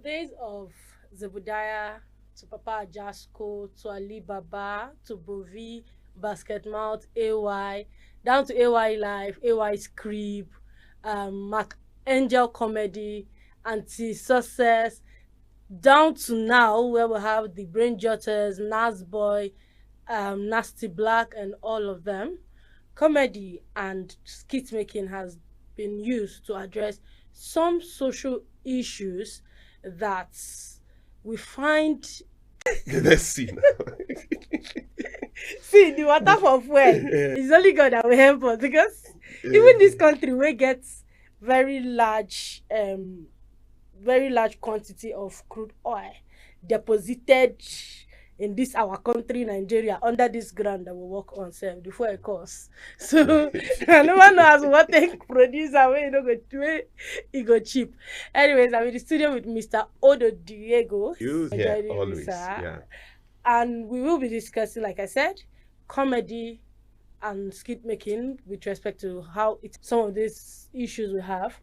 days of Zebediah to Papa Jasco to Ali Baba to Bovi, Basket Mouth, AY, down to AY Life, AY Script, Mac Angel Comedy, Anti Success, down to now where we have the Brain Jotters, Nas Boy, Nasty Black, and all of them. Comedy and skit making has been used to address some social issues that we find. Let's see now. See, the water for fuel. It's only God that will help us because even this country we get very large quantity of crude oil deposited in this our country Nigeria under this ground that we work on self before a course. So I never know as what they produce away it go cheap. Anyways, I'm in the studio with Mr. Odo Diego. Yeah, always. Yeah. And we will be discussing, like I said, comedy and skit making with respect to how some of these issues we have.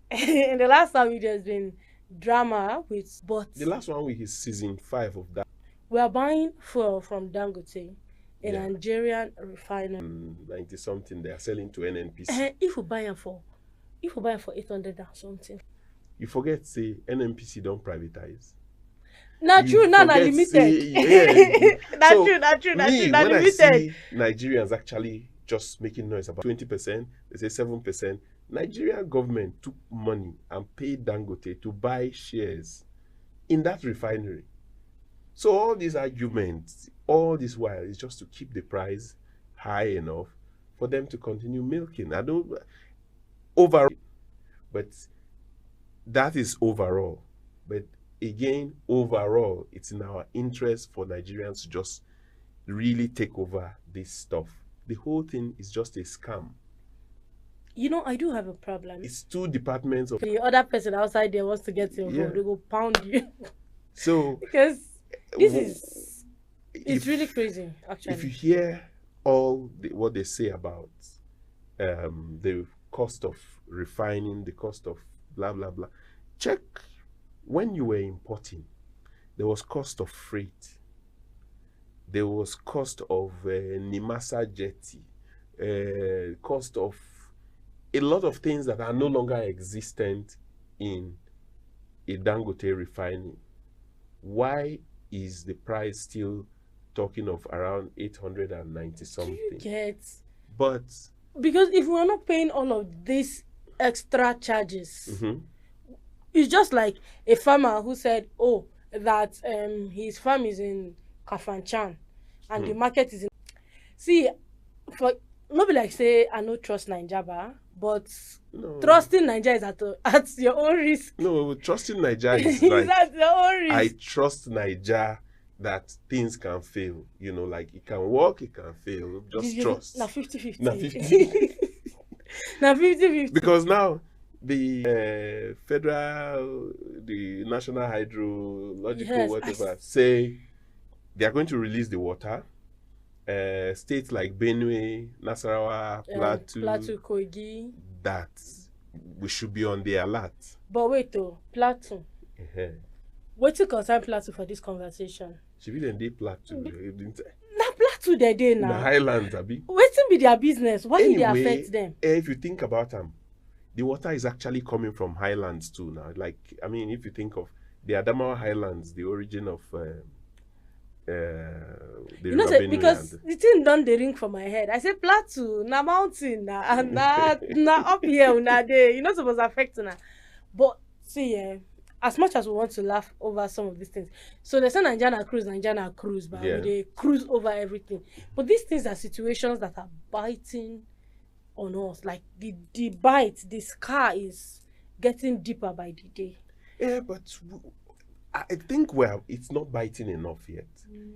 In the last time, there's been drama with, but the last one week is season 5 of that. We are buying fuel from Dangote, a Nigerian refinery. 90 something they are selling to NNPC. If we buy it for 800 and something. You forget say NNPC don't privatize. Not true, not limited. Not true, not when limited. I see Nigerians actually just making noise about 20%, they say 7%. Nigerian government took money and paid Dangote to buy shares in that refinery. So all these arguments, all this while, is just to keep the price high enough for them to continue milking. I don't overall, but that is overall. But again, overall, it's in our interest for Nigerians to just really take over this stuff. The whole thing is just a scam. You know, I do have a problem. It's 2 departments of the other person outside there wants to get involved. They go pound you. So because it's really crazy, actually. If you hear what they say about the cost of refining, the cost of blah blah blah, check when you were importing. There was cost of freight. There was cost of Nimasa jetty. Cost of a lot of things that are no longer existent in a Dangote refining. Why is the price still talking of around 890 something? Do you get? But because if we are not paying all of these extra charges, it's just like a farmer who said, "Oh, that his farm is in Kafanchan, and the market is in." See, for nobody like say I no trust Niger, but trusting Niger is at your own risk. No, trusting Niger is like at your own risk. I trust Niger that things can fail. You know, like it can work, it can fail. Just trust. Now 50-50. Now 50. Now 50-50. Because now the the National Hydrological whatever say they are going to release the water. States like Benue, Nasarawa, Plateau, Kogi, that we should be on the alert. But wait though, Plateau. What to concern Plateau for this conversation? Should be the Plateau. Na Plateau they dey now. The Highlands, abi. Wetin be their business? Why did they affect them? If you think about them, the water is actually coming from highlands too now. Like, I mean, if you think of the Adamawa Highlands, the origin of the because the thing done the ring for my head. I said Plateau, na mountain, na up here, na there. You're not supposed to affect na. But see, as much as we want to laugh over some of these things, so they say Nigeria cruise, but they cruise over everything. But these things are situations that are biting on us. Like the bite, the scar is getting deeper by the day. Yeah, but I think it's not biting enough yet,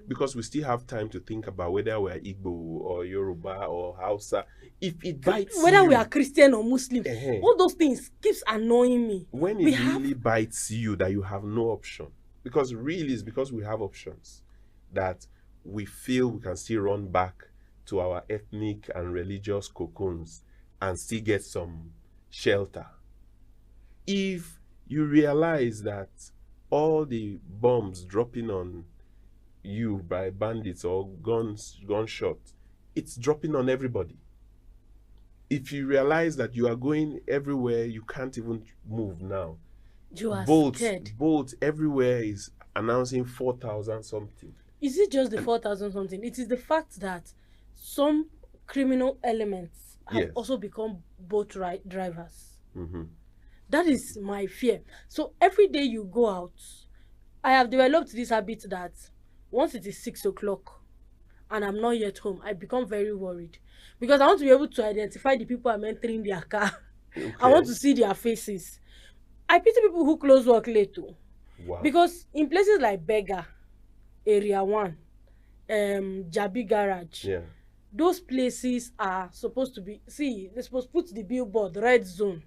because we still have time to think about whether we're Igbo or Yoruba or Hausa. If it bites whether you, we are Christian or Muslim, all those things keeps annoying me. When it really bites you that you have no option, because really it's because we have options that we feel we can still run back to our ethnic and religious cocoons and still get some shelter. If you realize that all the bombs dropping on you by bandits or gunshots, it's dropping on everybody. If you realize that you are going everywhere, you can't even move now. You are Boats, scared. boats everywhere is announcing 4,000 something. Is it just the 4,000 something? It is the fact that some criminal elements have Yes. also become boat drivers. Mm-hmm. That is my fear. So every day you go out, I have developed this habit that once it is 6 o'clock and I'm not yet home, I become very worried because I want to be able to identify the people I'm entering their car. Okay. I want to see their faces. I pity people who close work late too. Wow. Because in places like Bega, Area 1, Jabi Garage, Yeah. those places are supposed to be, they're supposed to put the billboard red zone.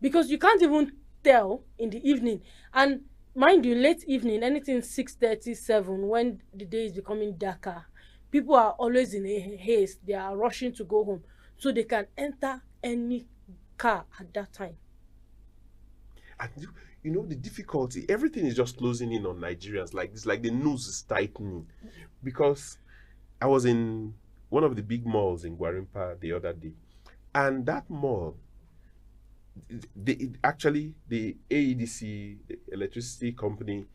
Because you can't even tell in the evening. And mind you, late evening, anything 6:30, 7, when the day is becoming darker, people are always in a haste. They are rushing to go home. So they can enter any car at that time. And you know the difficulty, everything is just closing in on Nigerians like this, like the noose is tightening. Because I was in one of the big malls in Gwarimpa the other day, and that mall, the AEDC, the electricity company,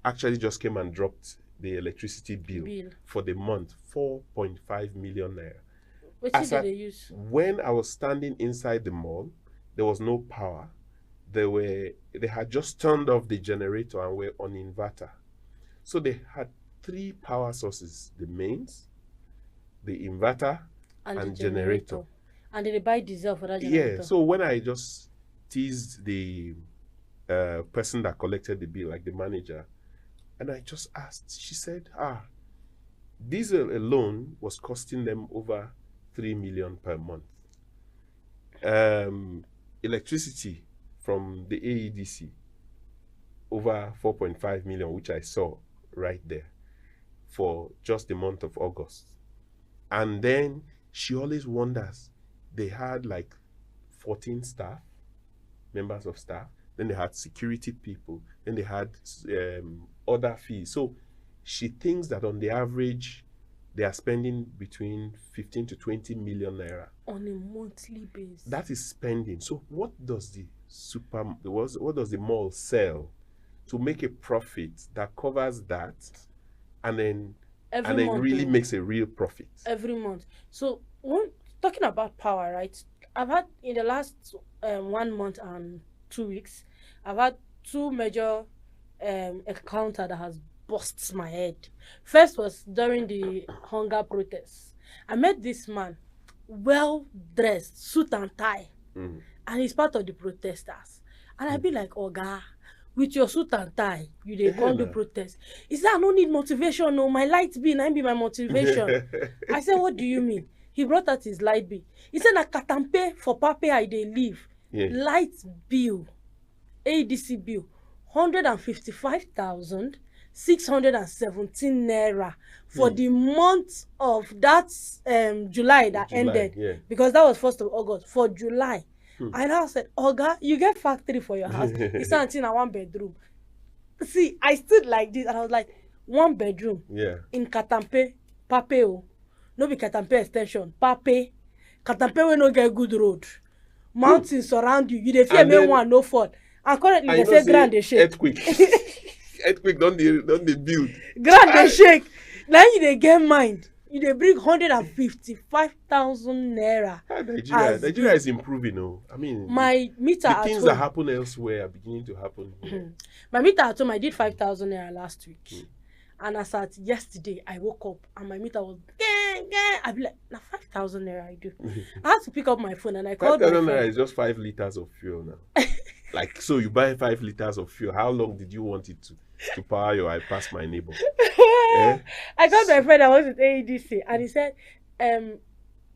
actually just came and dropped the electricity bill for the month, 4.5 million naira. Which did they use? When I was standing inside the mall, there was no power. They had just turned off the generator and were on inverter. So they had 3 power sources: the mains, the inverter, and the generator. And did they buy diesel for that generator? Yeah. So when I just teased the person that collected the bill, like the manager, and I just asked, she said, diesel alone was costing them over 3 million per month. Electricity from the AEDC, over 4.5 million, which I saw right there for just the month of August. And then she always wonders, they had like 14 staff, members of staff, then they had security people, then they had other fees. So she thinks that on the average, they are spending between 15 to 20 million naira on a monthly basis. That is spending. So what does what does the mall sell to make a profit that covers that, and then really makes a real profit every month? So when talking about power, right? I've had in the last 1 month and 2 weeks, I've had 2 major encounter that has bust my head. First was during the hunger protests. I met this man, well dressed, suit and tie, and he's part of the protesters. And I be like, Oga, with your suit and tie, you dey come do protest. He said, I don't need motivation, no, my light bill, I be my motivation. I said, what do you mean? He brought out his light bill. He said, na Katampe for Pape I dey live. Light bill, ADC bill, 155,617 naira for the month of that July that ended. Because that was 1st of August, for July. And I said, Oga, you get factory for your house. He said, in a 1 bedroom. See, I stood like this and I was like, 1 bedroom in Katampe, Pape. No be Katampe extension, Pape. Katampe we no get good road. Mountains surround you. You dey fear me one no fall. And currently they say ground dey shake. Earthquake don't they build. Ground dey shake. Now you dey get mind. You dey bring 155,000 naira. Nigeria is improving, oh. I mean, my meter the things that happen elsewhere are beginning to happen here. My meter at home, I did 5,000 naira last week. And as at yesterday, I woke up and my meter was I be like, now 5,000 naira I do. I had to pick up my phone and I called 5,000 naira is just 5 liters of fuel now. Like, so you buy 5 liters of fuel. How long did you want it to power your I pass my neighbor? I called my friend, I was with AEDC, and he said,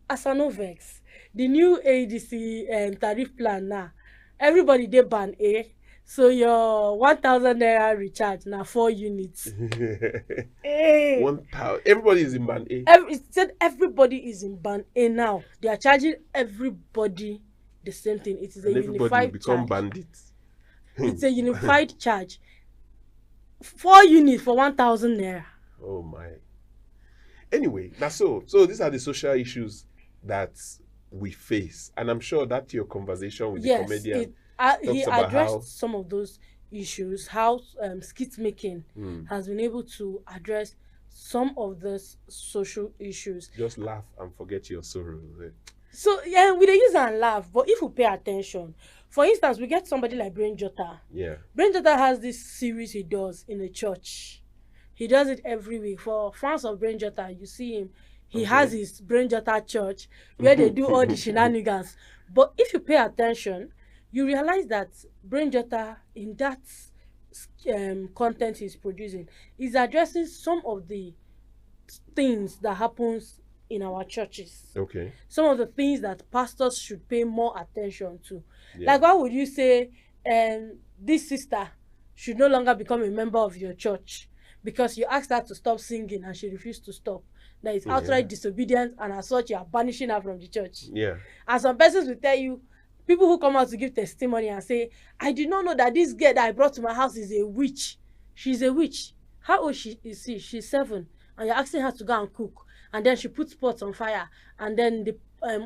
Asanovex, the new AEDC tariff plan now, everybody they ban A. So your 1,000 naira recharge now 4 units. 1,000. Everybody is in band A. It said everybody is in band A now. They are charging everybody the same thing. It is a unified charge. Become bandits. It's a unified charge. 4 units for 1,000 naira. Oh my. Anyway, now so these are the social issues that we face, and I'm sure that your conversation with the Yes, comedian he talks about addressed how some of those issues, how skit making has been able to address some of those social issues. just laugh and forget your sorrows. So yeah, we dey use and laugh, but if we pay attention, for instance, we get somebody like Brain Jota. Yeah. Brain Jota has this series he does in the church. He does it every week. For fans of Brain Jota, you see him. He has his Brain Jota church where they do all the shenanigans. But if you pay attention, you realize that Brain Jota, in that content he's producing, is addressing some of the things that happens in our churches. Okay. Some of the things that pastors should pay more attention to. Yeah. Like, why would you say this sister should no longer become a member of your church because you asked her to stop singing and she refused to stop? That is outright disobedience, and as such you are banishing her from the church. Yeah. And some persons will tell you, people who come out to give testimony and say, I did not know that this girl that I brought to my house is a witch. She's a witch. How old is she? She's 7. And you're asking her to go and cook. And then she puts pots on fire. And then the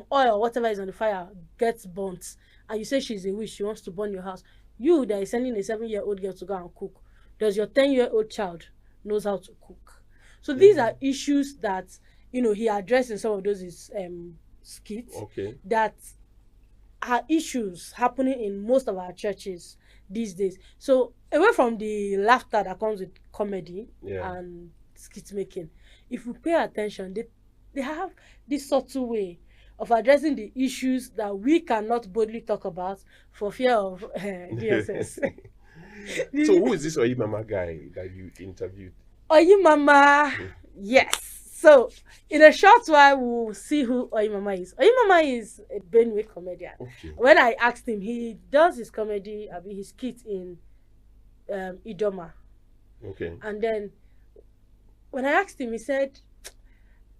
oil, whatever is on the fire, gets burnt. And you say she's a witch. She wants to burn your house. You that is sending a 7-year-old girl to go and cook. Does your 10-year-old child knows how to cook? So these are issues that, he addressed in some of those skits. Okay. That are issues happening in most of our churches these days. So away from the laughter that comes with comedy and skit making, if we pay attention, they have this subtle way of addressing the issues that we cannot boldly talk about for fear of DSS. So who is this Oyimama guy that you interviewed? Oyimama, yes. So in a short while, we'll see who Oyimama is. Oyimama is a Benue comedian. Okay. When I asked him, he does his comedy, his skit in Idoma. Okay. And then when I asked him, he said,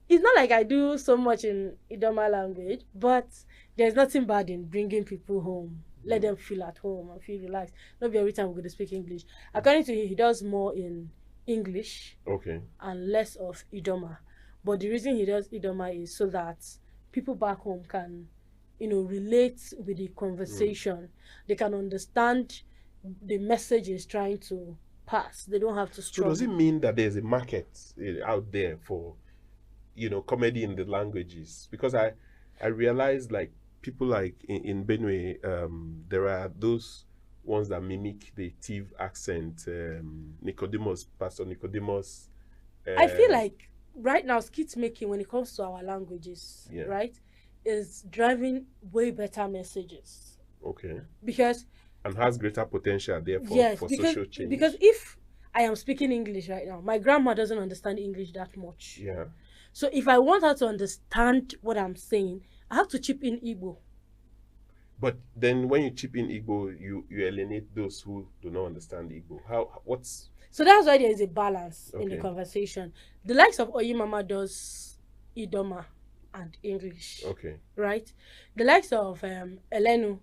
it's not like I do so much in Idoma language, but there's nothing bad in bringing people home. Let them feel at home and feel relaxed. Not be every time we're going to speak English. According to him, he does more in English and less of Idoma. But the reason he does Idoma is so that people back home can, relate with the conversation. They can understand the message he's trying to pass. They don't have to struggle. So does it mean that there's a market out there for, comedy in the languages? Because I realized, like, people like in Benue, there are those ones that mimic the Tiv accent, Pastor Nicodemus. I feel like right now, skit making, when it comes to our languages, right, is driving way better messages. Okay. Because... and has greater potential there for social change. Because if I am speaking English right now, my grandma doesn't understand English that much. Yeah. So if I want her to understand what I'm saying, I have to chip in Igbo. But then when you chip in Igbo, you alienate those who do not understand Igbo. So that's why there is a balance in the conversation. The likes of Oyimama does Idoma and English. Okay. Right? The likes of Elenu,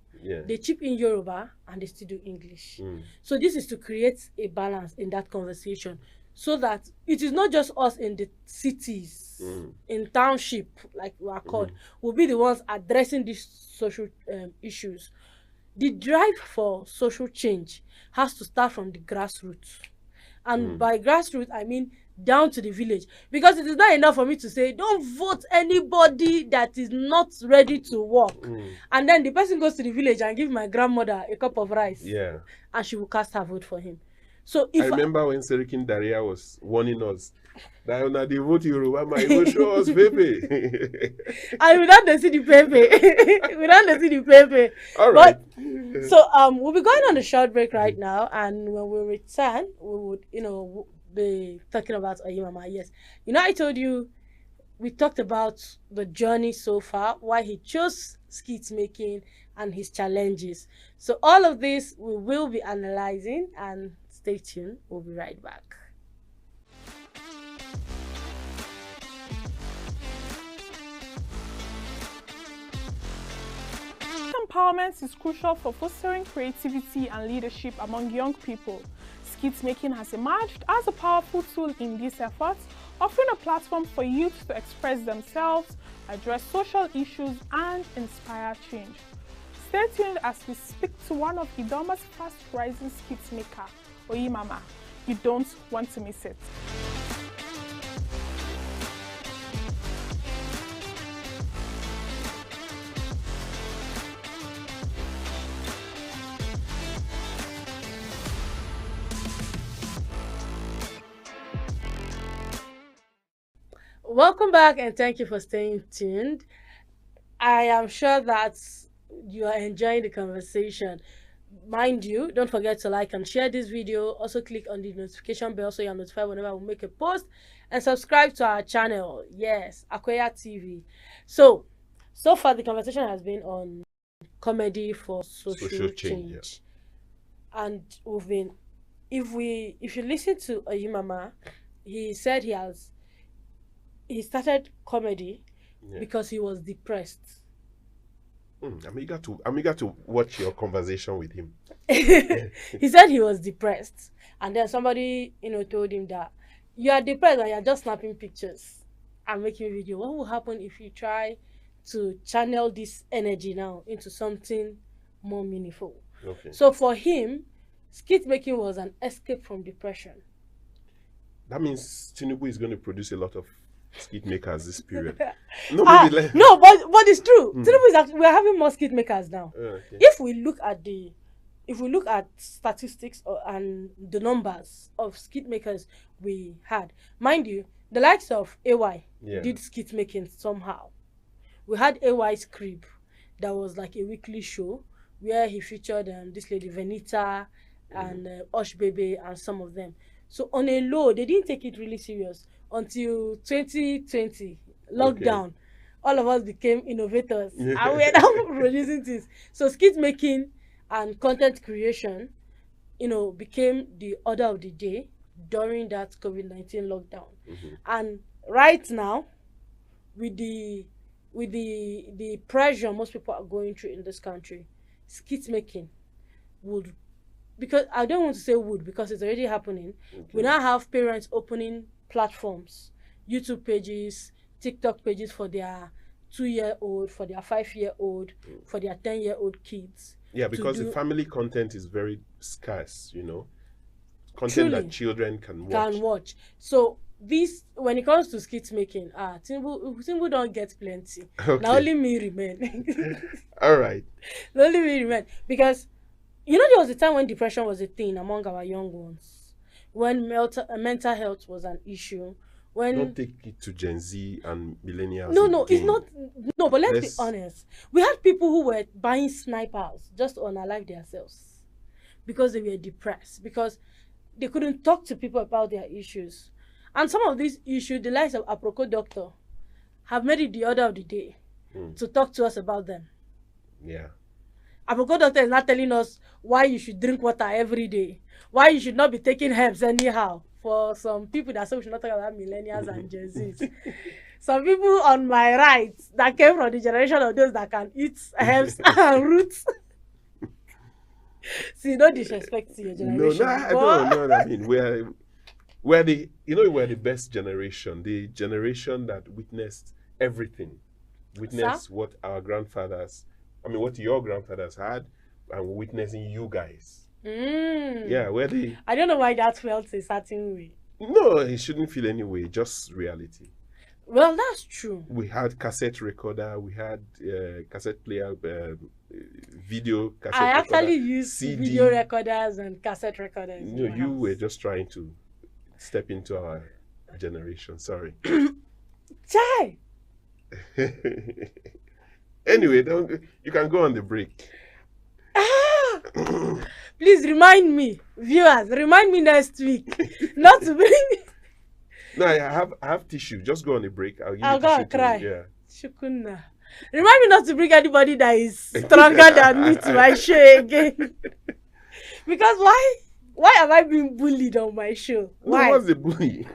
they chip in Yoruba and they still do English. So this is to create a balance in that conversation, so that it is not just us in the cities, in township, like we are called, will be the ones addressing these social issues. The drive for social change has to start from the grassroots. And by grassroots, I mean down to the village. Because it is not enough for me to say, don't vote anybody that is not ready to work. And then the person goes to the village and gives my grandmother a cup of rice. Yeah. And she will cast her vote for him. So if I remember when Serikin Daria was warning us that when they vote Oyimama, he will show us baby. I will not see the baby. We don't see the baby. All right. But, so we'll be going on a short break right now, and when we return, we would be talking about Oyimama. Yes, I told you we talked about the journey so far, why he chose skit making and his challenges. So all of this we will be analyzing, and stay tuned. We'll be right back. Empowerment is crucial for fostering creativity and leadership among young people. Skit making has emerged as a powerful tool in these efforts, offering a platform for youth to express themselves, address social issues, and inspire change. Stay tuned as we speak to one of Idoma's fast-rising skit maker, Oyimama. You don't want to miss it. Welcome back and thank you for staying tuned. I am sure that you are enjoying the conversation. Mind you, don't forget to like and share this video. Also click on the notification bell so you're notified whenever we make a post, and subscribe to our channel. Yes, Akoya TV. So far the conversation has been on comedy for social change. Yeah. And we've been, if you listen to Oyimama, he said he started comedy because he was depressed. I'm eager to watch your conversation with him. He said he was depressed, and then somebody told him that you are depressed and you're just snapping pictures and making video. What will happen if you try to channel this energy now into something more meaningful? Okay. So for him, skit making was an escape from depression. That means Tinubu is going to produce a lot of skit makers this period. No, but it's true. Tinubu is actually, we're having more skit makers now. Okay. If we look at statistics and the numbers of skit makers we had, mind you, the likes of AY did skit making somehow. We had AY's Crib, that was like a weekly show where he featured this lady Venita and Osh Baby and some of them. So on a low, they didn't take it really serious until 2020 lockdown. All of us became innovators and we're now producing things. So skit making and content creation, became the order of the day during that COVID-19 lockdown. And right now, with the pressure most people are going through in this country, skit making would, because I don't want to say would because it's already happening. We now have parents opening platforms, YouTube pages, TikTok pages for their 2-year-old, for their 5-year-old, for their 10-year-old kids. Yeah, because the family content is very scarce, content truly, that children can watch. So this, when it comes to skit making, Tinubu don't get plenty. Okay. Now only me remain. All right. Now only me remain, because there was a time when depression was a thing among our young ones, when mental health was an issue. Don't take it to Gen Z and millennials. No, it's not. No, but let's be honest. We had people who were buying snipers just to unalive themselves because they were depressed, because they couldn't talk to people about their issues. And some of these issues, the likes of Aproko Doctor, have made it the order of the day to talk to us about them. Yeah. Aproko Doctor is not telling us why you should drink water every day, why you should not be taking herbs anyhow. For some people that say we should not talk about millennials and Gen Zs. Some people on my right that came from the generation of those that can eat herbs and roots. See, no disrespect to your generation. No, I don't know. I mean, we're the best generation, the generation that witnessed everything, witnessed what our grandfathers, what your grandfathers had, and we're witnessing you guys. Yeah, I don't know why that felt a certain way. No, it shouldn't feel any way, just reality. Well, that's true. We had cassette recorder, we had cassette player, video cassette I recorder, actually used CD. Video recorders and cassette recorders. No, you were just trying to step into our generation. Sorry. Chai. Anyway, you can go on the break. Please remind me, viewers, remind me next week not to bring. No, I have tissue. Just go on the break. I'll go and cry. Yeah. Shukuna. Remind me not to bring anybody that is stronger than me to my show again. Because why am I being bullied on my show? Why? No, what's the bully?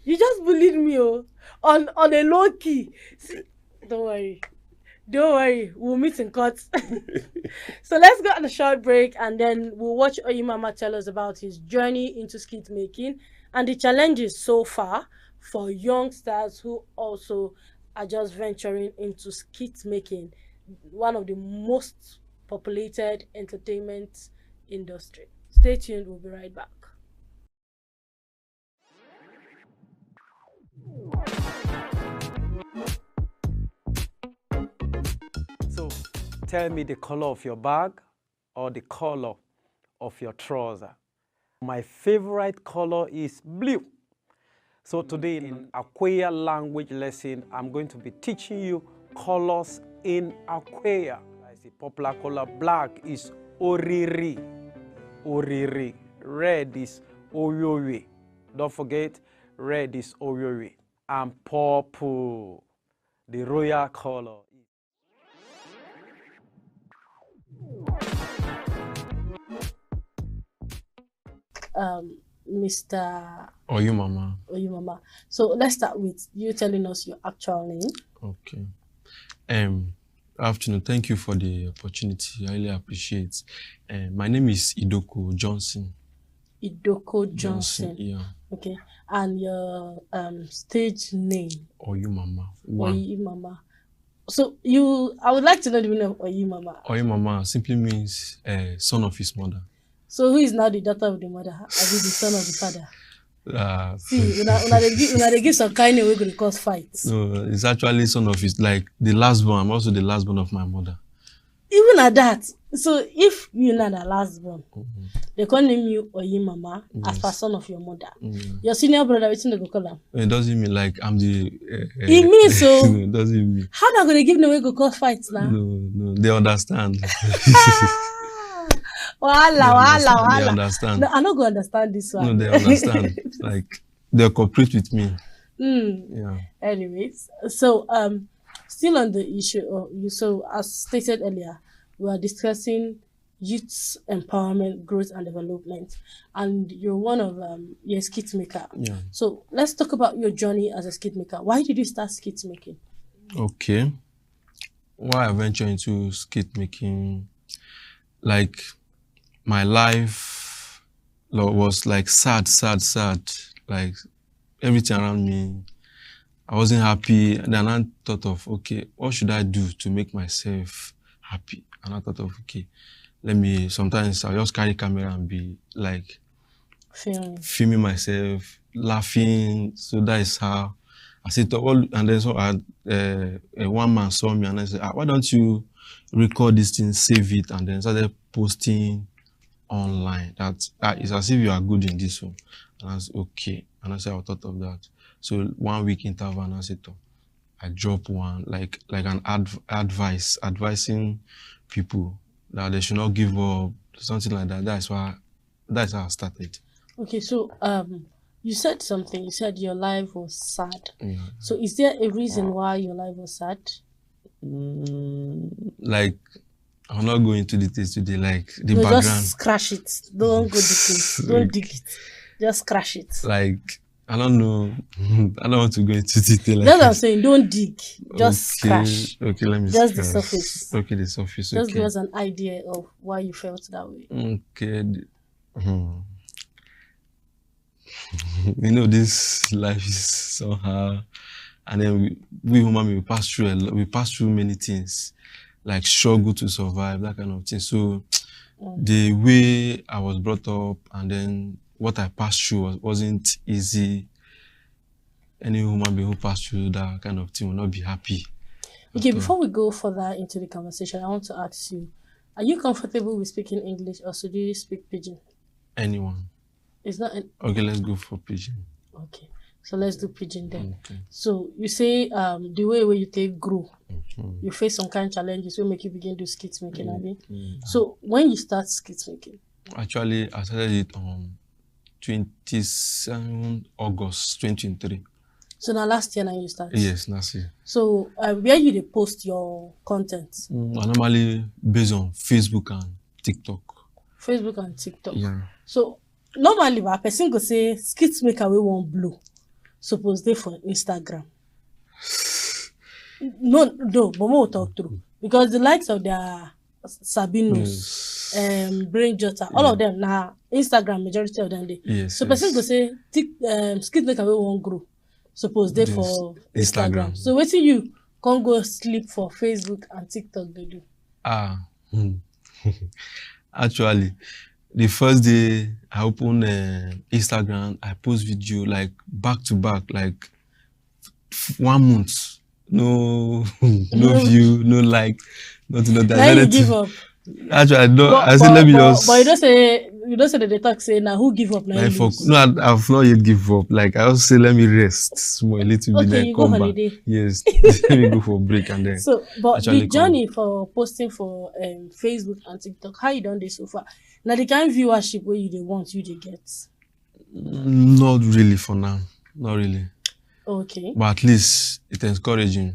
You just bullied me on a low key. See, don't worry. Don't worry, we'll meet in court. So let's go on a short break and then we'll watch Oyimama tell us about his journey into skit making and the challenges so far for youngsters who also are just venturing into skit making, one of the most populated entertainment industry. Stay tuned, we'll be right back. So tell me the color of your bag or the color of your trouser. My favorite color is blue. So today in Akweya language lesson, I'm going to be teaching you colors in Akweya. The popular color black is oriri, oriri. Red is oyowe. Don't forget, red is oyowe. And purple, the royal color. Mr. Oyimama. Oyimama. So let's start with you telling us your actual name. Okay. Afternoon. Thank you for the opportunity. I really appreciate. My name is Idoko Johnson. Idoko Johnson. Yeah. Okay. And your stage name? Oyimama One. Oyimama. So I would like to know the meaning of Oyimama. Oyimama simply means son of his mother. So who is now the daughter of the mother? Are you the son of the father? See, when they give some kind of way to cause fights. No, it's actually son of his, like the last born. I'm also the last born of my mother. Even at that. So if you're not the last born, they can name you Oyimama as per son of your mother. Your senior brother, which they go call him? It doesn't mean like I'm the. It means so. No, it doesn't mean. How are they going to give them way to cause fights now? No, they understand. They Wahala. understand. No, I'm not going to understand this one. No, they understand. Like they cooperate with me. Yeah. Anyways, so still on the issue of you. So as stated earlier, we are discussing youth empowerment, growth, and development, and you're one of you're a skit maker. Yeah. So let's talk about your journey as a skit maker. Why did you start skit making? Okay. Why I ventured into skit making, like my life was like sad. Like everything around me, I wasn't happy. And then I thought of, okay, what should I do to make myself happy? And I thought of, okay, sometimes I'll just carry camera and be like filming myself, laughing. So that is how I said, and then so one man saw me and I said, why don't you record this thing, save it, and then started posting online. That is as if you are good in this one. And I said, okay. And I said, I thought of that. So 1 week interval, and I said, I drop one, like an advising people that they should not give up, something like that. That's how I started. Okay, so you said something. You said your life was sad. Yeah. So is there a reason why your life was sad? Like, I'm not going into details today, like the background. Just crash it. Don't go deep. Don't dig it. Just crash it. Like, I don't know. I don't want to go into detail. Like that's what I'm saying. Don't dig. Just crash. Okay, let me just the surface. Okay, the surface. Just give us an idea of why you felt that way. Okay. You know, this life is somehow, and then we human, we pass through many things, like struggle to survive, that kind of thing. So the way I was brought up and then what I passed through wasn't easy. Any human being who passed through that kind of thing will not be happy. Okay, before we go further into the conversation, I want to ask you, are you comfortable with speaking English or do you speak Pidgin? Anyone. It's not okay, let's go for Pidgin. Okay, so let's do Pidgin then. Okay. So you say the way where you take grow, you face some kind of challenges will make you begin to skit making. So when you start skit making? Actually, I started it on 27 August 2023. So now last year now you started? Yes, last year. So where you post your content? I normally based on Facebook and TikTok. Facebook and TikTok. Yeah. So normally a person go say skit maker we won't blow. Suppose they for Instagram. no, but we'll talk through because the likes of their Sabinos, Brain Jota, all of them now Instagram majority of them they. Yes. So person go say Skit make away one grow. Suppose they for Instagram. So what you can't go sleep for Facebook and TikTok they do. Actually, the first day I open Instagram, I post video like back to back, like 1 month. No view, no like, nothing. Now you give up. Actually, I don't. I said let me just. But you don't say that they talk say now who give up now. Like I've not yet give up. Like I also say let me rest small a little bit. Okay, then you come go back. holiday. Yes, let me go for a break and then. So, but the journey for posting for Facebook and TikTok, how you done this so far? Now the kind of viewership where you they want you to get. Not really for now. Not really. Okay. But at least it's encouraging.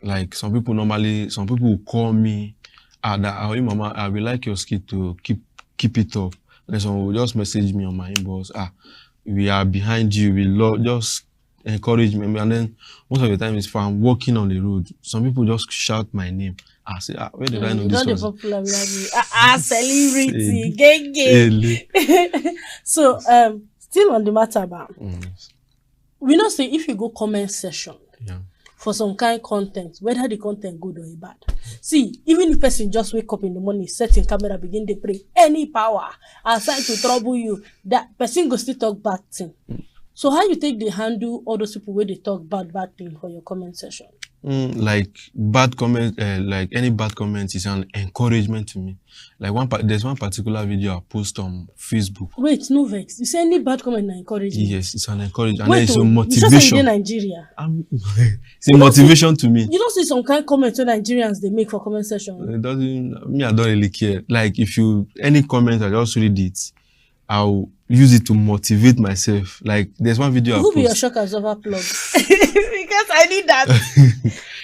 Like some people will call me, Oyimama, I will like your skit to keep it up. And someone will just message me on my inbox, we are behind you, just encourage me. And then most of the time if I'm walking on the road, some people just shout my name. I say, where did I know this was? Popular celebrity, gang. So still on the matter about we know say if you go comment section for some kind of content, whether the content good or bad. See, even if person just wake up in the morning, set in camera, begin to pray, any power aside to trouble you, that person go still talk bad thing. So how you take the handle all those people where they talk bad thing for your comment section? Like bad comment, like any bad comment is an encouragement to me. Like there's one particular video I post on Facebook. Wait, no vex. You say any bad comment na encouragement? Yes, it's an encouragement. And wait, it's a motivation. You just say in Nigeria. It's a motivation to me. You don't see some kind of comments that Nigerians they make for comment section. It doesn't. Me, I don't really care. Like if any comment, I just read it. I'll use it to motivate myself. Like there's one video I post. Who be your shock absorber plug? Because I need that.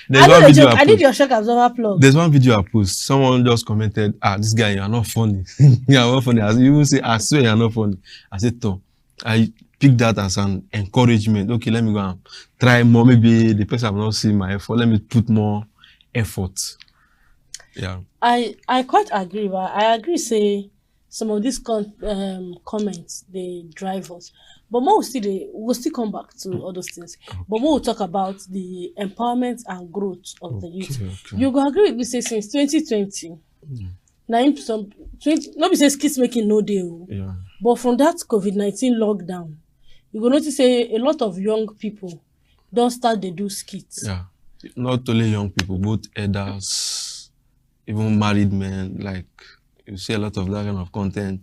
I need your shock absorber plug. There's one video I post. Someone just commented, this guy, you're not funny. You're not funny. I even say, I swear you're not funny. I said, Tom, I picked that as an encouragement. Okay, let me go and try more. Maybe the person have not seen my effort. Let me put more effort. Yeah. I quite agree, but I agree say some of these comments they drive us. But more we'll still come back to all those things. Okay. But more we'll talk about the empowerment and growth of the youth. Okay. You go agree with me say since 2020. Now not be say Skit making no deal. Yeah. But from that COVID-19 lockdown, you go notice say a lot of young people don't start they do skits. Yeah. Not only young people, both elders, even married men, like you see a lot of that kind of content,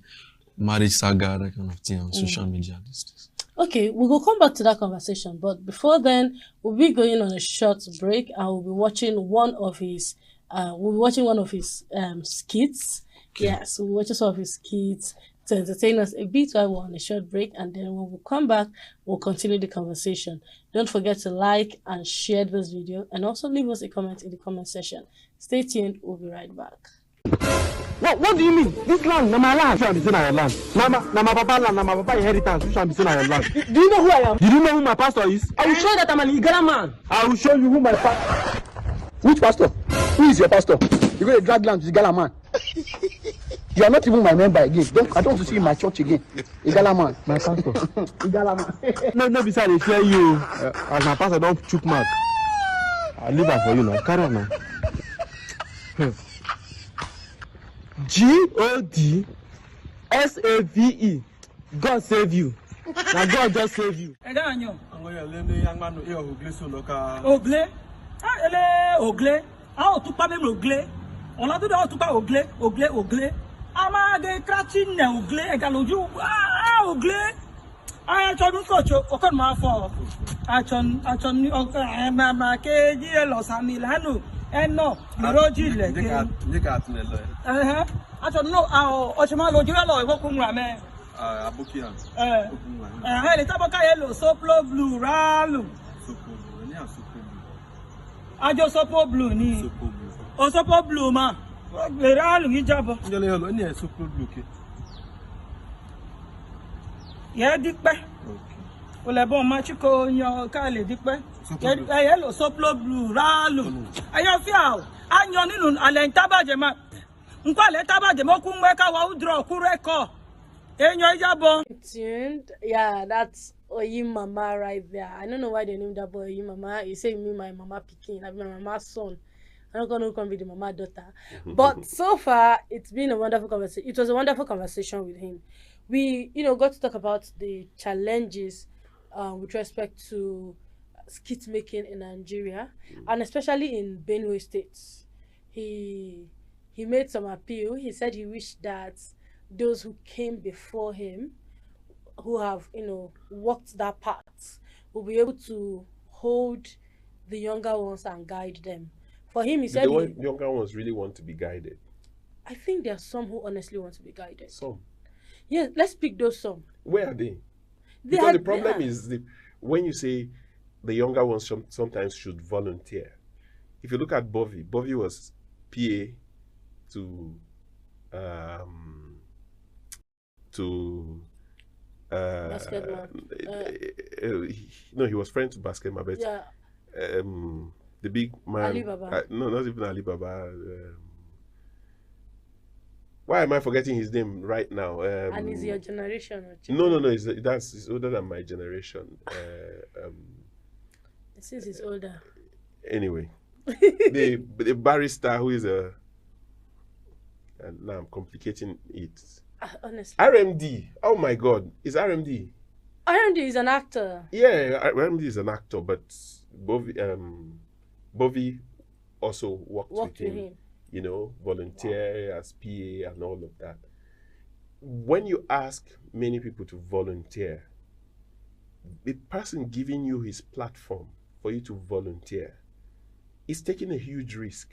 marriage saga, that kind of thing on social media these days. Okay, we will come back to that conversation, but before then, we'll be going on a short break and we'll be watching one of his skits. Okay. Yes, we'll watch some of his skits to entertain us a bit while we're on a short break, and then when we come back, we'll continue the conversation. Don't forget to like and share this video and also leave us a comment in the comment section. Stay tuned, we'll be right back. What do you mean? This land, na my land. Should be saying your land. Na my papa land, na my papa inheritance. Should be saying your land. Do you know who I am? Do you know who my pastor is? I will show you that I'm an Igala man. I will show you who my pastor. Which pastor? Who is your pastor? You go to drag land to Igala man. You are not even my member again. I don't want to see you in my church again. Igala man, my pastor. Igala man. No, beside they share you. As my pastor don't chook mark. I'll leave that for you now. Carry on now. GODSAVE. God save you. Now God just save you. Ogle? Ogle? How to pay me ogle? On a tout to pay ogle. Ama de cratching ogle e galoju. Ogle. I told coach o kon ma for. Achon ma ke ji lo samilanu. No, Roji leg. I don't know how Ochimalo Jalo Wokum Rame. Abukia. I had a tabaka yellow, soplo blue, ralu. I just sopo blue, ni. Oh, sopo blue, ma. Ralu, hijab. You're super blue. Yeah, Dick. Well, I bought Machico in your Kali, Dick. Hello, Soplo Blue, Ralu. Ayo fiao. Anyo ninu alenta baje ma. Nkwa leta baje mo kunweka wa udro kureko. Enyo ijabo. Tuned. Yeah, that's Oyimama right there. I don't know why they named that boy Oyimama. You say me, my mama picking, I be my mama's son. I'm not gonna come be the mama daughter. But so far, it's been a wonderful conversation. It was a wonderful conversation with him. We, got to talk about the challenges with respect to skit making in Nigeria, and especially in Benue State. He made some appeal. He said he wished that those who came before him, who have walked that path, will be able to hold the younger ones and guide them. For him, he said the younger ones really want to be guided. I think there are some who honestly want to be guided. Some. Yes, let's pick those some. Where are they? Because the problem is when you say the younger ones sometimes should volunteer. If you look at Bovie was PA to Basketball. No, he was friend to Basketball, but Yeah. the big man. Alibaba. No, not even Alibaba. Why am I forgetting his name right now? And is your generation? No. It's older than my generation. Since he's older. Anyway, the barrister who is and now I'm complicating it. Honestly. RMD. Oh my God, is RMD? RMD is an actor. Yeah, RMD is an actor, but Bovie also worked with him. Volunteer as PA and all of that. When you ask many people to volunteer, the person giving you his platform for you to volunteer is taking a huge risk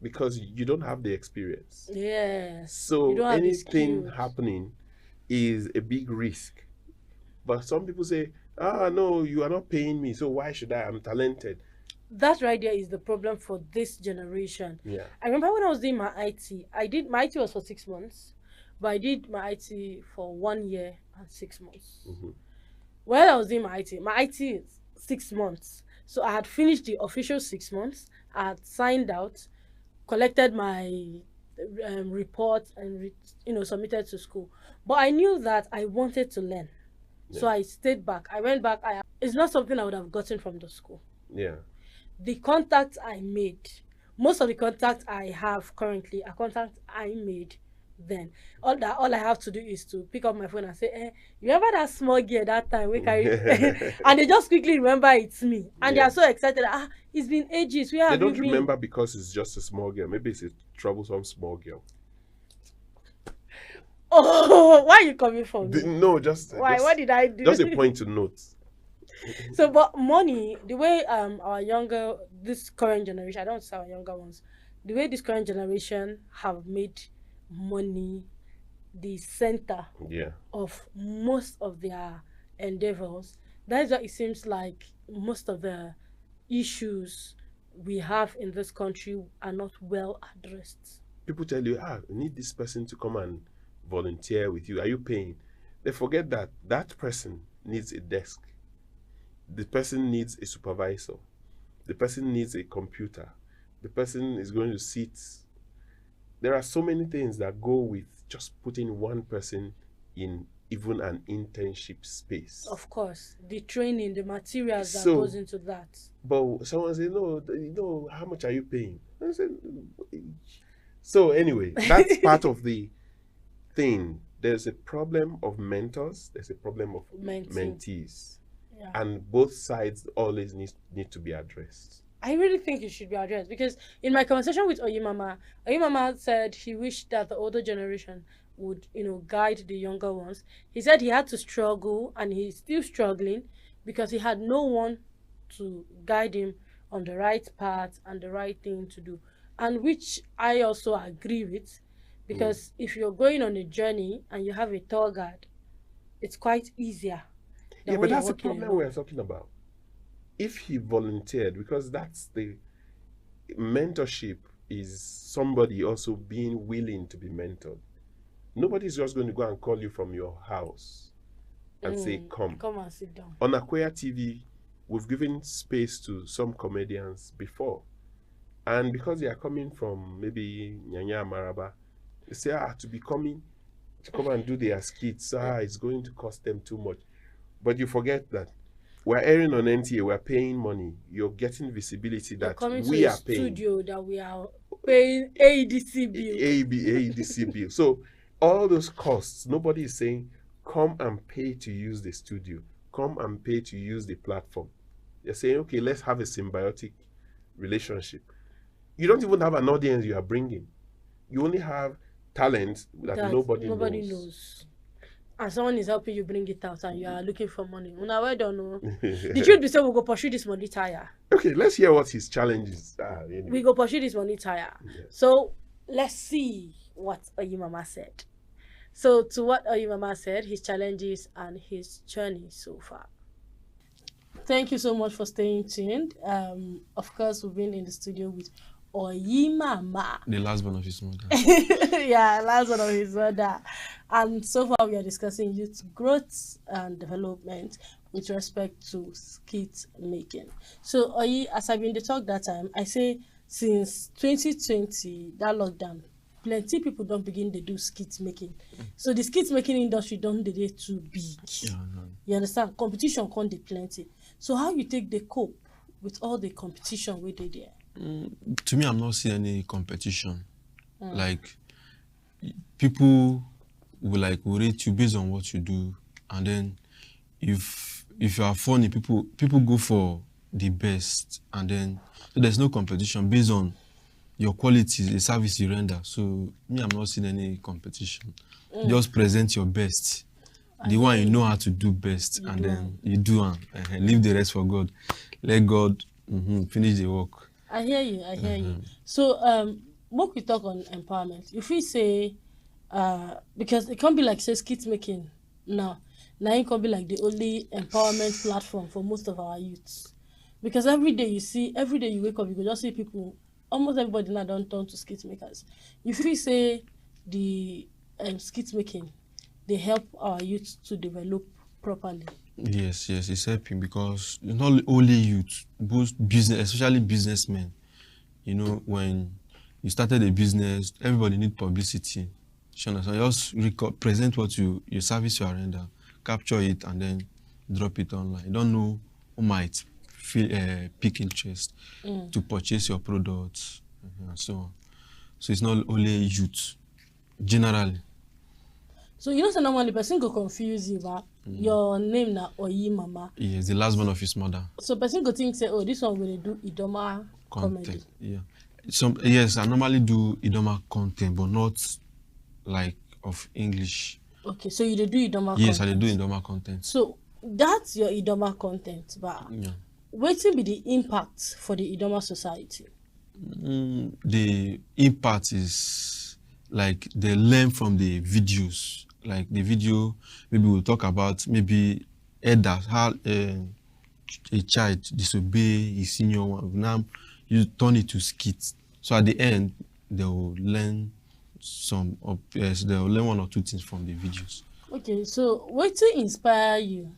because you don't have the experience. Yes. So anything happening is a big risk. But some people say, no, you are not paying me, so why should I? I'm talented. That right there is the problem for this generation. Yeah. I remember when I was doing my IT, my IT was for 6 months, but I did my IT for 1 year and 6 months. While I was doing my IT is 6 months. So I had finished the official 6 months, I had signed out, collected my report and submitted to school. But I knew that I wanted to learn. Yeah. So I stayed back. I went back. It's not something I would have gotten from the school. Yeah. The contacts I made, most of the contacts I have currently are contacts I made then. All I have to do is to pick up my phone and say, you remember that small girl that time we carried? And they just quickly remember it's me. And they are so excited. It's been ages. They don't remember because it's just a small girl. Maybe it's a troublesome small girl. Oh, why are you coming from me? No, just... Why? What did I do? Just a point to note. So, but money, the way this current generation, I don't say our younger ones, the way this current generation have made money the center of most of their endeavors, that is why it seems like most of the issues we have in this country are not well addressed. People tell you, I need this person to come and volunteer with you. Are you paying? They forget that that person needs a desk. The person needs a supervisor. The person needs a computer. The person is going to sit. There are so many things that go with just putting one person in even an internship space. Of course, the training, the materials that goes into that. But someone says, no, how much are you paying? I said, so anyway, that's part of the thing. There's a problem of mentors. There's a problem of mentees. Yeah. And both sides always need to be addressed. I really think it should be addressed because in my conversation with Oyimama said he wished that the older generation would, guide the younger ones. He said he had to struggle and he's still struggling because he had no one to guide him on the right path and the right thing to do. And which I also agree with because if you're going on a journey and you have a tour guide, it's quite easier. Yeah, but that's the problem we're talking about. If he volunteered, because that's the mentorship is somebody also being willing to be mentored. Nobody's just going to go and call you from your house and say, come and sit down. On Aquia TV, we've given space to some comedians before. And because they are coming from maybe Nyanya Maraba, they say, to come and do their skits, it's going to cost them too much. But you forget that we're airing on NTA, we're paying money. You're getting visibility that we are paying. Studio that we are paying AEDC bill. AEDC bill. So all those costs, nobody is saying, come and pay to use the studio. Come and pay to use the platform. They're saying, okay, let's have a symbiotic relationship. You don't even have an audience you are bringing. You only have talent that nobody knows. And someone is helping you bring it out and you are looking for money. Una, well done, no? The truth be said, we go pursue this money tire. Okay, let's hear what his challenges are. Anyway. We go pursue this money tire. Yeah. So let's see what Oyimama said. So to what Oyimama said, his challenges and his journey so far. Thank you so much for staying tuned. Of course, we've been in the studio with Oyimama. The last one of his mother. Yeah, last one of his mother. And so far we are discussing youth growth and development with respect to skit making. So Oyi, as I've been the talk that time, I say since 2020, that lockdown, plenty people don't begin to do skit making. So the skit making industry don't dey too big. Yeah, no. You understand? Competition can't be plenty. So how you take the cope with all the competition we did there? To me, I'm not seeing any competition. Like, people will rate you based on what you do, and then if you are funny, people go for the best, and then so there's no competition based on your quality, the service you render. So me, I'm not seeing any competition. Just present your best, the one you know how to do best, and then you do and leave the rest for God. Let God finish the work. I hear you. So, what we talk on empowerment, if we say, because it can't be like say skit making now it can be like the only empowerment platform for most of our youths. Because every day you wake up, you can just see people, almost everybody now don't turn to skit makers. If we say the skit making, they help our youth to develop properly. Yes, it's helping because not only youth, both business, especially businessmen. You know, when you started a business, everybody need publicity. So just present what your service you are render, capture it, and then drop it online. You don't know who might pick interest to purchase your products and so on. So it's not only youth, generally. So you know, so normally person go confuse you, but your name na Oyimama. Yes, the last one of his mother. So person go think say, oh, this one will do Idoma comedy. Yeah. Yes, I normally do Idoma content, but not like of English. Okay, so you do Idoma content. Yes, I do Idoma content. So that's your Idoma content, but what will be the impact for the Idoma society? The impact is like they learn from the videos. Like the video, maybe we'll talk about maybe elders, how a child disobey his senior one. Now you turn it to skits. So at the end, they will learn they will learn one or two things from the videos. Okay, so what to inspire you?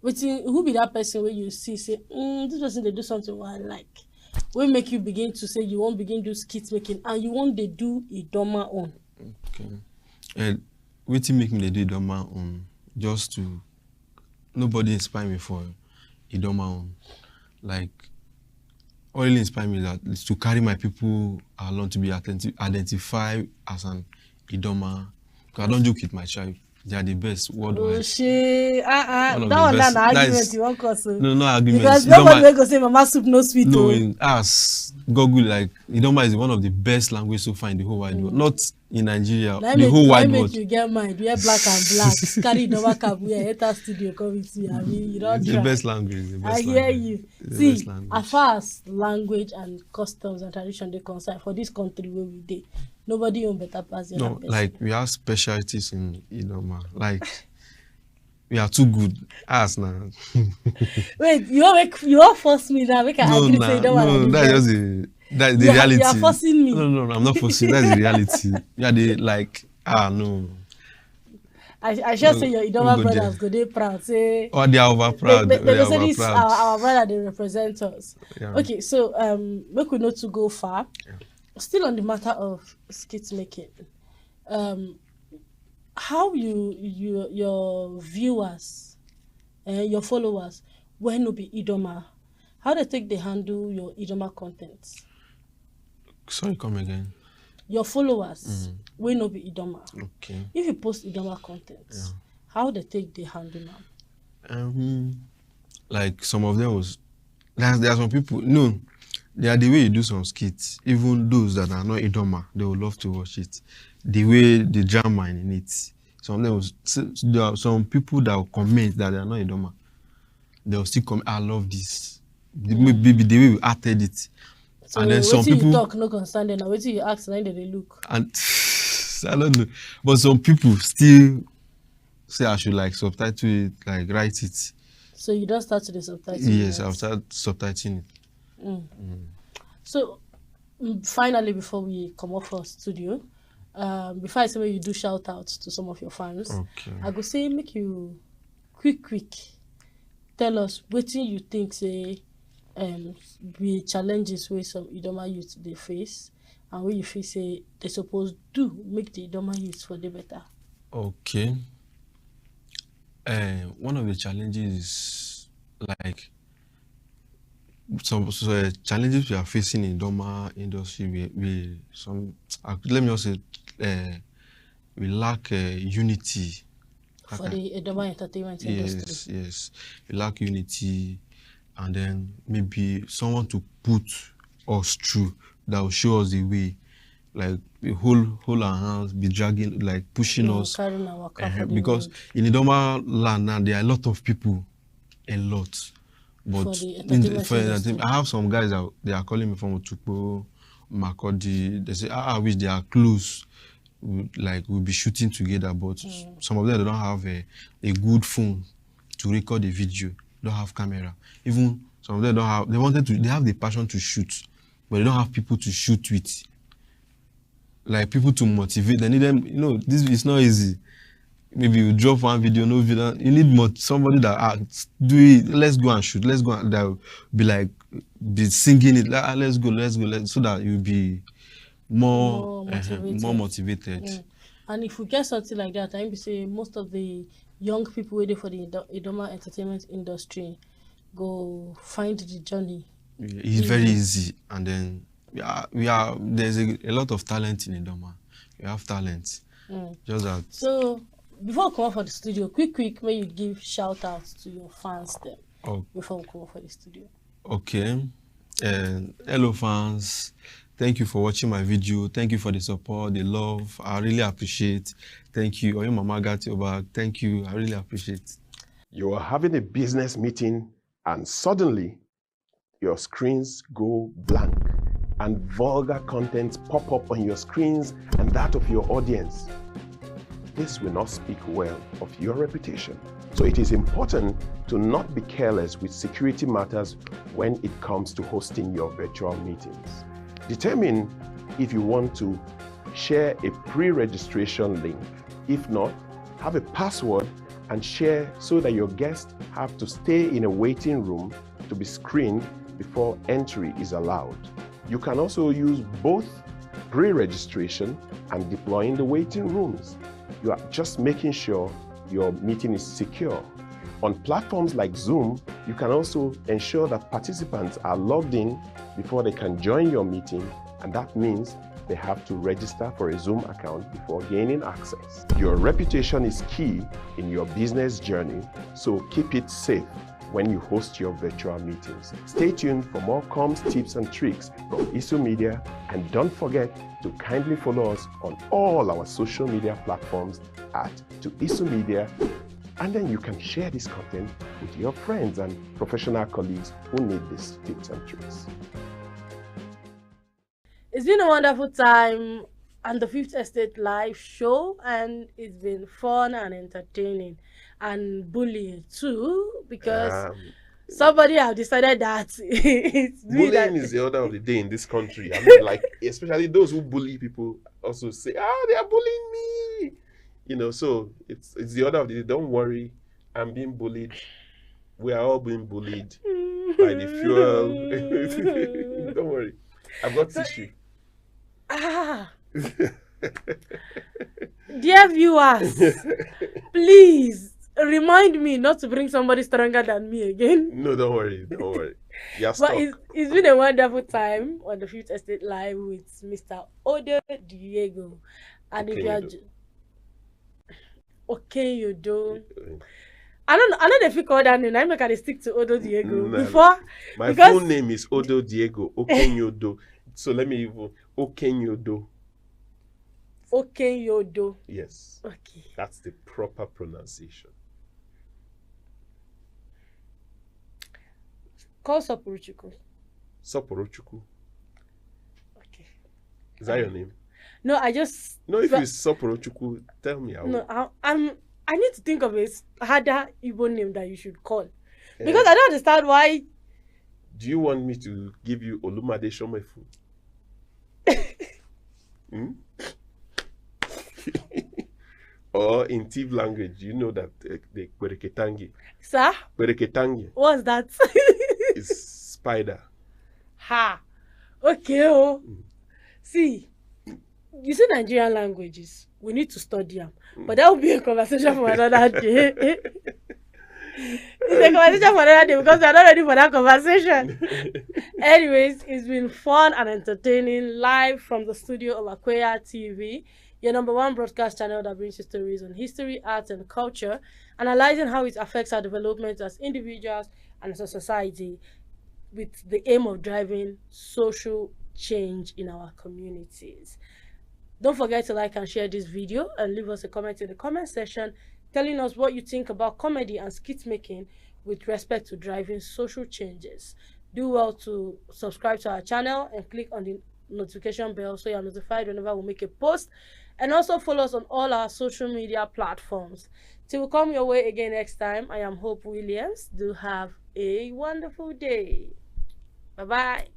Who be that person where you see say, this person they do something I like? What make you begin to say you won't begin to do skit making and you want to do Idoma on? Okay. What make me do Idoma on? Just to nobody inspire me for Idoma on. Like all really inspire me that is to carry my people along to be identified as an Idoma. Because I don't joke with my tribe. They are the best worldwide. Oh shit! That one an argument you won't cause. No argument. Because nobody will go say Mama soup no sweet. No, in us, Google like Idoma is one of the best languages so far in the whole wide world. Not in Nigeria, the whole wide world. You get mind. We are black and black. Carry Idoma cap. We are enter studio come with you. I mean, you don't try. The best language. I hear you. See, as far as language and customs and tradition they concern for this country where we dey. Nobody own better pass the other person. Like we have specialties in Idoma. Like we are too good. Us now. Wait, you all force me now. Make I agree say you don't want to do that's just the reality. You are forcing me. No, I'm not forcing. That's the reality. Yeah, they like no. I just say your Idoma go brothers there. go they proud. Say Oh, they are over proud. they They are say over this proud. our brother they represent us. Yeah. Okay, so make we not to go far. Still on the matter of skit making. How your viewers your followers when no be Idoma, how they take they handle your Idoma content? Sorry, come again. Your followers when no be Idoma. Okay. If you post Idoma content, how they take they handle them? Like some of them was, there are some people, no, they are the way you do some skits, even those that are not Idoma, they will love to watch it. The way the drama in it. Some of them was, there are some people that will comment that they are not Idoma. They will still comment, I love this. The way we acted it. So And then some people you talk no concern them, wait till you ask and then they look. And I don't know, but some people still say I should like subtitle it, like write it. So you don't start to the subtitle. Yes, I'll start subtitling it. So finally, before we come off our studio, before I say you do shout outs to some of your fans, Okay. I go say make you quick tell us what you think say be challenges where some Idoma youth they face and where you feel say they supposed do make the Idoma youth for the better. Okay. One of the challenges is like some challenges we are facing in Idoma industry. Let me also say we lack unity. For the Idoma entertainment industry. Yes. We lack unity, and then maybe someone to put us through that will show us the way, like we hold our hands, be dragging, like pushing us. Carrying our car for the Because road. in Idoma land now there are a lot of people, a lot. But For the entertainment industry. I have some guys that they are calling me from Otukpo, Makodi. They say, I wish they are close. We'll be shooting together, but some of them they don't have a good phone to record the video. Don't have camera. Even some of them don't have. They have the passion to shoot, but they don't have people to shoot with. Like people to motivate. They need them. This is not easy. Maybe you drop one video, no video. You need somebody that do it. Let's go and shoot. Let's go. And that will be singing it. Let's go. So that you'll be more motivated. And if we get something like that, I be say most of the young people waiting for the Idoma entertainment industry go find the journey. It's very easy, and then there's a lot of talent in Idoma. We have talent. Just that. So before we come up for the studio, quick, may you give shout outs to your fans then before we come up for the studio. Okay. Hello fans. Thank you for watching my video. Thank you for the support, the love. I really appreciate. Thank you. Oyimama got your back. Thank you. I really appreciate. You are having a business meeting and suddenly your screens go blank and vulgar content pop up on your screens and that of your audience. This will not speak well of your reputation. So it is important to not be careless with security matters when it comes to hosting your virtual meetings. Determine if you want to share a pre-registration link. If not, have a password and share so that your guests have to stay in a waiting room to be screened before entry is allowed. You can also use both pre-registration and deploying the waiting rooms. You are just making sure your meeting is secure. On platforms like Zoom, you can also ensure that participants are logged in before they can join your meeting, and that means they have to register for a Zoom account before gaining access. Your reputation is key in your business journey, so keep it safe when you host your virtual meetings. Stay tuned for more comms, tips, and tricks from ISO Media, and don't forget to kindly follow us on all our social media platforms at ISO Media, and then you can share this content with your friends and professional colleagues who need these tips and tricks. It's been a wonderful time on the Fifth Estate live show, and it's been fun and entertaining and bullying too, because somebody have decided that it's bullying is the order of the day in this country. I mean, like, especially those who bully people also say, they are bullying me. You know, so it's the order of the day. Don't worry, I'm being bullied. We are all being bullied by the fuel. Don't worry, I've got tissue. Dear viewers, please remind me not to bring somebody stronger than me again. No, don't worry, don't worry. You're But stuck. it's been a wonderful time on the Fifth Estate Live with Mr. Odo Diego. And if you are okay, you do. I don't know if you call that name. I make I stick to Odo Diego before. My full name is Odo Diego Okenyodo. So let me even Okenyodo. Okenyodo. Yes. Okay. That's the proper pronunciation. Call Soporochukwu. Soporochukwu. Okay. Is that your name? No, I just. No, if it's Soporochukwu, tell me. I need to think of a harder Igbo name that you should call. Because I don't understand why. Do you want me to give you Olumade Shomefu? Or in Tiv language, you know that the Kwereketangi. Sir? Kwereketangi. What's that? Is spider. Ha. Okay. Oh. See, you see Nigerian languages. We need to study them. But that will be a conversation for another day. It's a conversation for another day because we are not ready for that conversation. Anyways, it's been fun and entertaining live from the studio of Aquia TV, your #1 broadcast channel that brings you stories on history, art, and culture, analyzing how it affects our development as individuals and as a society, with the aim of driving social change in our communities. Don't forget to like and share this video and leave us a comment in the comment section telling us what you think about comedy and skit making with respect to driving social changes. Do well to subscribe to our channel and click on the notification bell so you're notified whenever we make a post, and also follow us on all our social media platforms. Till we come your way again next time, I am Hope Williams. Do have a wonderful day. Bye-bye.